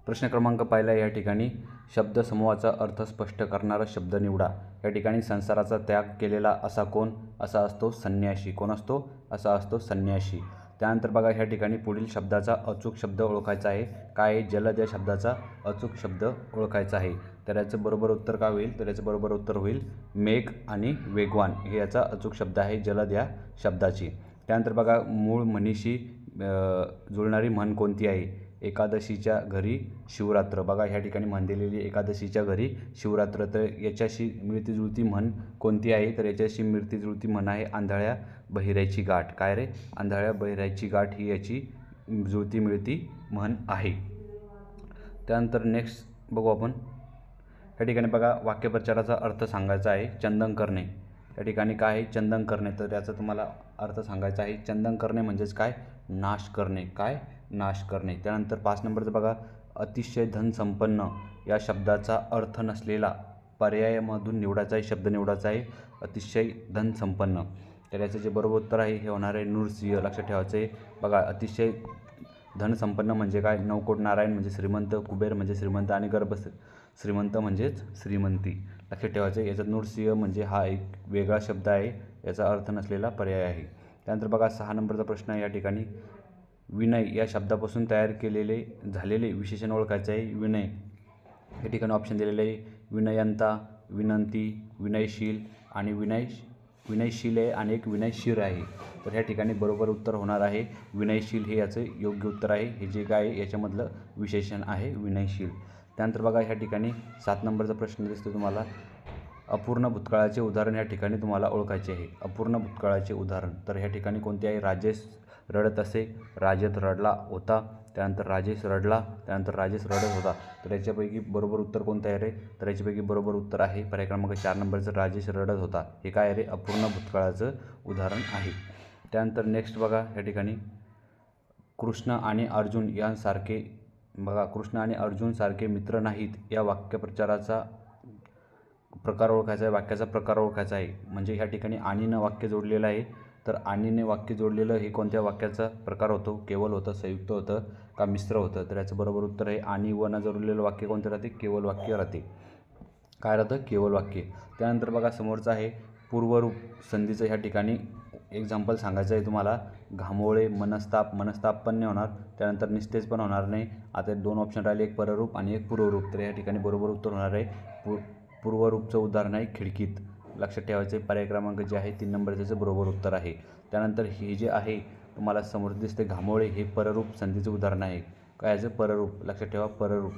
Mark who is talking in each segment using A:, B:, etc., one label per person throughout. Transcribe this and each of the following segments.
A: प्रश्न क्रमांक पहिला या ठिकाणी शब्दसमूहाचा अर्थ स्पष्ट करणारा शब्द निवडा। या ठिकाणी संसाराचा त्याग केलेला असा कोण? असा असतो संन्यासी। कोण असतो? असा असतो संन्यासी। त्यानंतर बघा ह्या ठिकाणी पुढील शब्दाचा अचूक शब्द ओळखायचा आहे। काय आहे? जलद या शब्दाचा अचूक शब्द ओळखायचा आहे। तर याचं बरोबर उत्तर काय होईल? तर याचं बरोबर उत्तर होईल मेघ आणि वेगवान हे याचा अचूक शब्द आहे जलद या शब्दाची। त्यानंतर बघा मूळ म्हणीशी जुळणारी म्हण कोणती आहे? एकादशीच्या घरी शिवरात्र। बघा ह्या ठिकाणी म्हण दिलेली एकादशीच्या घरी शिवरात्र। तर याच्याशी मिळती जुळती म्हण कोणती आहे? तर याच्याशी मिळती जुळती म्हण आहे आंधळ्या बहिऱ्याची गाठ। काय रे? आंधळ्या बहिऱ्याची गाठ ही याची जुळती मिळती म्हण आहे। त्यानंतर नेक्स्ट बघू आपण। या ठिकाणी बघा वाक्यप्रचाराचा अर्थ सांगायचा आहे। चंदन करणे या ठिकाणी काय आहे? चंदन करणे। तर याचा तुम्हाला अर्थ सांगायचा आहे। चंदन करणे म्हणजेच काय? नाश करणे। काय? नाश करणे। त्यानंतर 5 नंबरचं बघा अतिशय धनसंपन्न या शब्दाचा अर्थ नसलेला पर्यायामधून निवडायचा आहे, शब्द निवडायचा आहे अतिशय धनसंपन्न। तर याचं जे बरोबर उत्तर आहे हे होणार आहे नृसिंह। लक्षात ठेवायचं आहे। बघा अतिशय धनसंपन्न म्हणजे काय? नवकोट नारायण म्हणजे श्रीमंत, कुबेर म्हणजे श्रीमंत आणि गर्भ श्रीमंत म्हणजेच श्रीमंती। लक्षात ठेवायचं आहे। याचा नृसिंह म्हणजे हा एक वेगळा शब्द आहे, याचा अर्थ नसलेला पर्याय आहे। त्यानंतर बघा 6 नंबरचा प्रश्न या ठिकाणी विनय या शब्दापासून तयार केलेले झालेले विशेषण ओळखायचे आहे। विनय या ठिकाणी ऑप्शन दिलेले आहे विनयंता, विनंती, विनयशील आणि विनयशील आहे आणि एक विनयशीर आहे। तर ह्या ठिकाणी बरोबर उत्तर होणार आहे विनयशील हे याचं योग्य उत्तर आहे। हे जे काय आहे याच्यामधलं विशेषण आहे विनयशील। त्यानंतर बघा ह्या ठिकाणी 7 नंबरचा प्रश्न दिसतो तुम्हाला अपूर्ण भूतकाळाचे उदाहरण या ठिकाणी तुम्हाला ओळखायचे आहे। अपूर्ण भूतकाळाचे उदाहरण तर ह्या ठिकाणी कोणते आहे? राजेश रडत असे, राजत रडला होता, त्यानंतर राजेश रडला, त्यानंतर राजेश रडत होता। तर याच्यापैकी बरोबर उत्तर कोणतं आहे रे? तर याच्यापैकी बरोबर उत्तर आहे पर्याय क्रमांक 4 नंबरचं राजेश रडत होता। हे काय आहे रे? अपूर्ण भूतकाळाचं उदाहरण आहे। त्यानंतर नेक्स्ट बघा या ठिकाणी कृष्ण आणि अर्जुन यांसारखे बघा कृष्ण आणि अर्जुन सारखे मित्र नाहीत या वाक्यप्रचाराचा प्रकार ओळखायचा आहे, वाक्याचा प्रकार ओळखायचा आहे। म्हणजे ह्या ठिकाणी आणीनं वाक्य जोडलेलं आहे। तर आणीने वाक्य जोडलेलं हे कोणत्या वाक्याचा प्रकार होतो? केवल होतं, संयुक्त होतं का मिश्र होतं? तर याचं बरोबर उत्तर आहे आणि व न जोडलेलं वाक्य कोणतं राहते? केवल वाक्य राहते। काय राहतं? केवल वाक्य। त्यानंतर बघा समोरचं आहे पूर्वरूप संधीचं ह्या ठिकाणी एक्झाम्पल सांगायचं आहे तुम्हाला। घामोळे मनस्ताप, मनस्ताप पण नाही होणार, त्यानंतर निस्तेज पण होणार नाही। आता 2 ऑप्शन राहिले, एक पररूप आणि एक पूर्वरूप। तर या ठिकाणी बरोबर उत्तर होणार आहे पूर्वरूपचं उदाहरण आहे खिडकीत। लक्षात ठेवायचे पर्याय क्रमांक जे आहे 3 नंबर त्याचं बरोबर उत्तर आहे। त्यानंतर हे जे आहे तुम्हाला समोर दिसते घामोळे हे पररूप संधीचं उदाहरण आहे। काय याचं? पररूप। लक्षात ठेवा पररूप।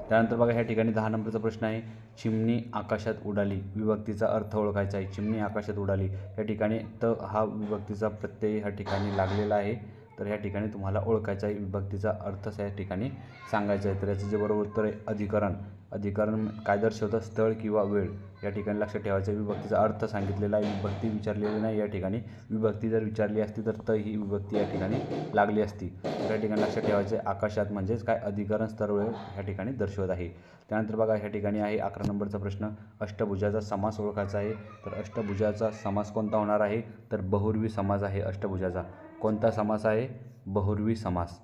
A: त्यानंतर बघा ह्या ठिकाणी 10 नंबरचा प्रश्न आहे चिमणी आकाशात उडाली विभक्तीचा अर्थ ओळखायचा आहे। चिमणी आकाशात उडाली या ठिकाणी त हा विभक्तीचा प्रत्यय ह्या ठिकाणी लागलेला आहे। तर ह्या ठिकाणी तुम्हाला ओळखायचा आहे विभक्तीचा अर्थ या ठिकाणी सांगायचा आहे। तर याचं जे बरोबर उत्तर आहे अधिकरण। अधिकरण काय दर्शवतं? स्थळ किंवा वेळ। या ठिकाणी लक्षात ठेवायचं विभक्तीचा अर्थ सांगितलेला आहे, विभक्ती विचारलेली नाही या ठिकाणी। विभक्ती जर विचारली असती तर त ही विभक्ती या ठिकाणी लागली असती। तर या ठिकाणी लक्षात ठेवायचे आकाशात म्हणजेच काय? अधिकरण स्थळ वेळ ह्या ठिकाणी दर्शवत आहे। त्यानंतर बघा ह्या ठिकाणी आहे 11 नंबरचा प्रश्न अष्टभुजाचा समास ओळखायचा आहे। तर अष्टभुजाचा समास कोणता होणार आहे? तर बहुर्वी समास आहे अष्टभुजाचा। कोणता समास आहे? बहुर्वी समास।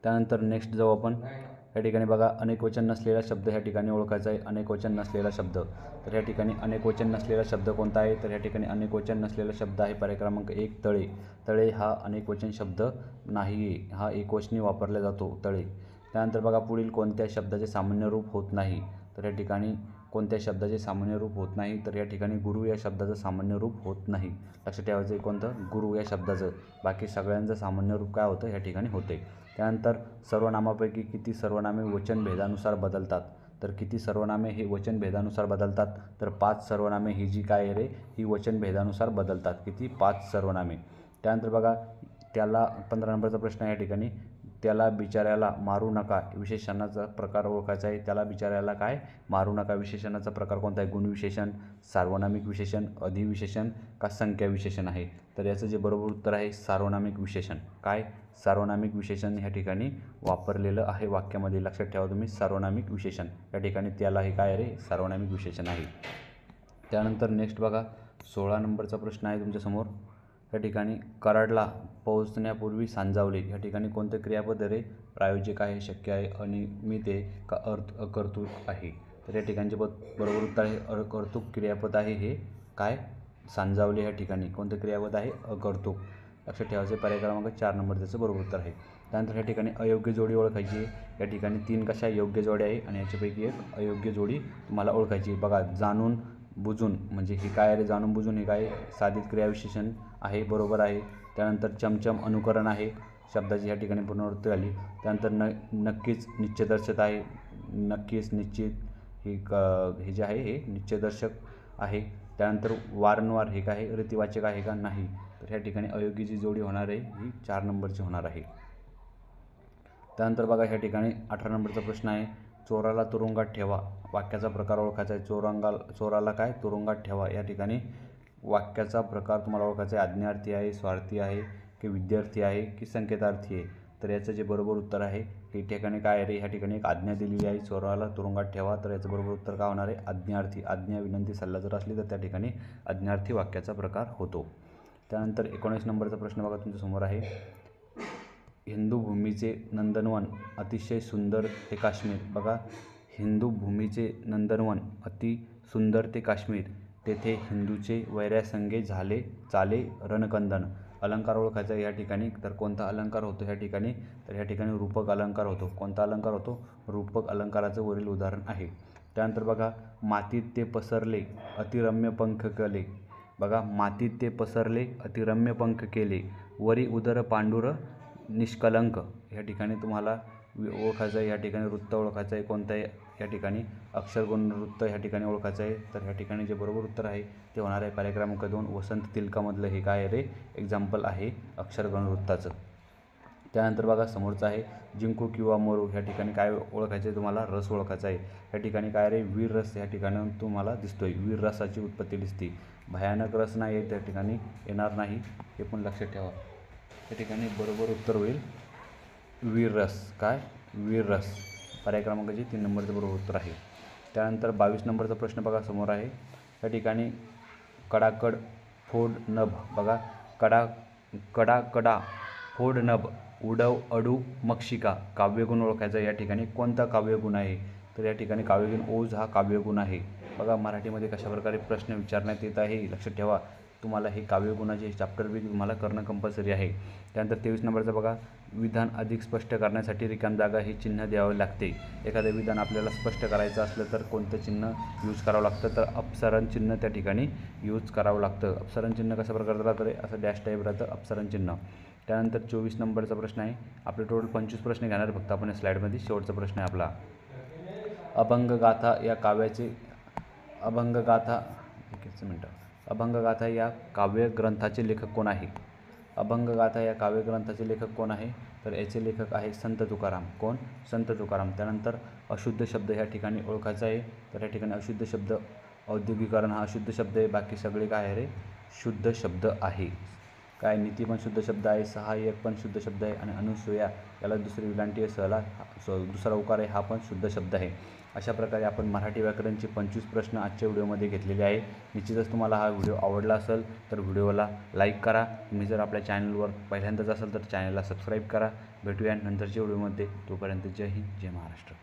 A: त्यानंतर नेक्स्ट जाऊ आपण। या ठिकाणी बघा अनेकवचन नसलेला शब्द ह्या ठिकाणी ओळखायचा आहे। अनेकवचन नसलेला शब्द तर ह्या ठिकाणी अनेकवचन नसलेला शब्द कोणता आहे? तर ह्या ठिकाणी अनेकवचन नसलेला शब्द आहे पर्याय क्रमांक 1 तळे। तळे हा अनेकवचन शब्द नाही आहे, हा एकवचनी वापरला जातो तळे। त्यानंतर बघा पुढील कोणत्या शब्दाचे सामान्य रूप होत नाही? तर या ठिकाणी कोणत्या शब्दाचे सामान्य रूप होत नाही? तर या ठिकाणी गुरु या शब्दाचं सामान्य रूप होत नाही। लक्षात ठेवायचं आहे कोणतं? गुरु या शब्दाचं। बाकी सगळ्यांचं सामान्य रूप काय होतं? या ठिकाणी होते। त्यानंतर सर्वनामापैकी किती सर्वनामे वचनभेदानुसार बदलतात? तर किती सर्वनामे हे वचनभेदानुसार बदलतात? तर 5 सर्वनामे ही जी काय आहे रे ही वचनभेदानुसार बदलतात। किती? 5 सर्वनामे। त्यानंतर बघा त्याला 15 नंबरचा प्रश्न या ठिकाणी त्याला बिचाऱ्याला मारू नका विशेषणाचा प्रकार ओळखायचा आहे। त्याला बिचाऱ्याला काय? मारू नका विशेषणाचा प्रकार कोणता आहे? गुणविशेषण, सार्वनामिक विशेषण, अधिविशेषण का संख्या विशेषण आहे? तर याचं जे बरोबर उत्तर आहे सार्वनामिक विशेषण। काय? सार्वनामिक विशेषण ह्या ठिकाणी वापरलेलं आहे वाक्यामध्ये। लक्षात ठेवा तुम्ही सार्वनामिक विशेषण या ठिकाणी त्याला हे काय रे? सार्वनामिक विशेषण आहे। त्यानंतर नेक्स्ट बघा 16 नंबरचा प्रश्न आहे तुमच्यासमोर। या ठिकाणी कराडला पोहोचण्यापूर्वी सांजावले या ठिकाणी कोणते क्रियापद रे प्रायोजिक आहे, शक्य आहे, अनियमित आहे का अकर्तृक आहे? तर या ठिकाणचे बरोबर उत्तर आहे अकर्तृक क्रियापद आहे हे काय सांजावले या ठिकाणी कोणते क्रियापद आहे अकर्तृक. लक्षात ठेवायचे. पर्याय क्रमांक 4 नंबर त्याचं बरोबर उत्तर आहे. त्यानंतर या ठिकाणी अयोग्य जोडी ओळखायची आहे. या ठिकाणी 3 कशा योग्य जोड्या आहे आणि याच्यापैकी एक अयोग्य जोडी तुम्हाला ओळखायची. बघा जाणून बुजून म्हणजे हे काय आहे जाणून बुजून हे काय साधित क्रियाविशेषण आहे बरोबर आहे. त्यानंतर चमचम अनुकरण आहे शब्दाची या ठिकाणी पुनरावृत्ती झाली. त्यानंतर नक्कीच निश्चयदर्शक आहे. नक्कीच निश्चित हे जे आहे हे निश्चयदर्शक आहे. त्यानंतर वारंवार हे काय आहे रीतिवाचक आहे का नाही. तर ह्या ठिकाणी अयोग्य जी जोडी होणार आहे ही 4 नंबरची होणार आहे. त्यानंतर बघा ह्या ठिकाणी 18 नंबरचा प्रश्न आहे चोराला तुरुंगात ठेवा. वाक्याचा प्रकार ओळखायचा आहे. चोराला काय तुरुंगात ठेवा या ठिकाणी वाक्याचा प्रकार तुम्हाला ओळखायचा आहे. आज्ञार्थी आहे, स्वार्थी आहे की विद्यार्थी आहे की संकेतार्थी आहे. तर याचं जे बरोबर उत्तर आहे की ठिकाणी काय आहे रे ह्या ठिकाणी एक आज्ञा दिलेली आहे चोराला तुरुंगात ठेवा. तर याचं बरोबर उत्तर काय होणार आहे आज्ञार्थी. आज्ञा विनंती सल्ला जर असली तर त्या ठिकाणी आज्ञार्थी वाक्याचा प्रकार होतो. त्यानंतर 19 नंबरचा प्रश्न बघा तुमच्यासमोर आहे हिंदू भूमीचे नंदनवन अतिशय सुंदर ते काश्मीर. बघा हिंदू भूमीचे नंदनवन अति सुंदर ते काश्मीर तेथे हिंदूचे वैऱ्यासंगे झाले चाले रणकंदन. अलंकार ओळखायचा या ठिकाणी. तर कोणता अलंकार होतो ह्या ठिकाणी तर ह्या ठिकाणी रूपक अलंकार होतो. कोणता अलंकार होतो रूपक अलंकाराचं वरील उदाहरण आहे. त्यानंतर बघा मातीत ते पसरले अतिरम्य पंख केले. बघा मातीत ते पसरले अतिरम्य पंख केले वरी उदर पांडुर निष्कलंक. या ठिकाणी तुम्हाला ओळखायचं आहे. या ठिकाणी वृत्त ओळखायचं आहे कोणतं आहे या ठिकाणी अक्षरगुण वृत्त ह्या ठिकाणी ओळखायचं आहे. तर ह्या ठिकाणी जे बरोबर उत्तर आहे ते होणार आहे पर्याय क्रमांक 2 वसंत तिलकामधलं हे काय रे एक्झाम्पल आहे अक्षरगुण वृत्ताचं. त्यानंतर बघा समोरचं आहे जिंकू किंवा मरू. ह्या ठिकाणी काय ओळखायचं आहे तुम्हाला रस ओळखायचा आहे. ह्या ठिकाणी काय रे वीर रस ह्या ठिकाणी तुम्हाला दिसतोय. वीर रसाची उत्पत्ती दिसते. भयानक रस नाही आहे त्या ठिकाणी येणार नाही हे पण लक्षात ठेवा. या ठिकाणी बरोबर उत्तर होईल वीर रस. काय वीर रस पर्याय क्रमांकाची 3 नंबरचं बरोबर उत्तर आहे. त्यानंतर 22 नंबरचा प्रश्न बघा समोर आहे. या ठिकाणी कडाकड फोड नभ. बघा कडा फोड नभ उडव अडू मक्षिका. काव्यगुण ओळखायचा या ठिकाणी कोणता काव्यगुण आहे. तर या ठिकाणी काव्यगुण ओज हा काव्यगुण आहे. बघा मराठीमध्ये कशाप्रकारे प्रश्न विचारण्यात येत आहे लक्षात ठेवा. तुम्हाला हे काव्यगुणाचे चॅप्टर बी तुम्हाला करणं कंपल्सरी आहे. त्यानंतर 23 नंबरचा बघा विधान अधिक स्पष्ट करण्यासाठी रिकाम जागा हे चिन्ह द्यावे लागते. एखादं विधान आपल्याला स्पष्ट करायचं असलं तर कोणतं चिन्ह यूज करावं लागतं तर अपसरण चिन्ह त्या ठिकाणी यूज करावं लागतं. अपसरण चिन्ह कशा प्रकारचं राहतं रे असं डॅश टाईप राहतं अपसरण चिन्ह. त्यानंतर 24 नंबरचा प्रश्न आहे. आपले टोटल 25 प्रश्न घेणार फक्त आपण स्लाईडमध्ये. शेवटचा प्रश्न आहे आपला अभंगगाथा या काव्याचे अभंगगाथा या काव्यग्रंथाचे लेखक कोण आहे. अभंगगाथा या काव्यग्रंथाचे लेखक कोण आहे तर याचे लेखक आहे संत तुकाराम. कोण संत तुकाराम. त्यानंतर अशुद्ध शब्द ह्या ठिकाणी ओळखायचा आहे. तर या ठिकाणी अशुद्ध शब्द औद्योगिकरण हा अशुद्ध शब्द आहे. बाकी सगळे काय आहे रे शुद्ध शब्द आहे. काय नीती पण शुद्ध शब्द आहे. सहाय्यक पण शुद्ध शब्द आहे आणि अनुसूया याला दुसरी विलांटी सहला दुसरा उकार आहे हा पण शुद्ध शब्द आहे. अशा प्रकारे आपण मराठी व्याकरणचे 25 प्रश्न आजच्या व्हिडिओमध्ये घेतलेले आहे. निश्चितच तुम्हाला हा व्हिडिओ आवडला असेल तर व्हिडिओला लाईक करा. तुम्ही जर आपल्या चॅनलवर पहिल्यांदाच असाल तर चॅनलला सबस्क्राईब करा. भेटूया नंतरच्या व्हिडिओमध्ये. तोपर्यंत जय हिंद जय महाराष्ट्र.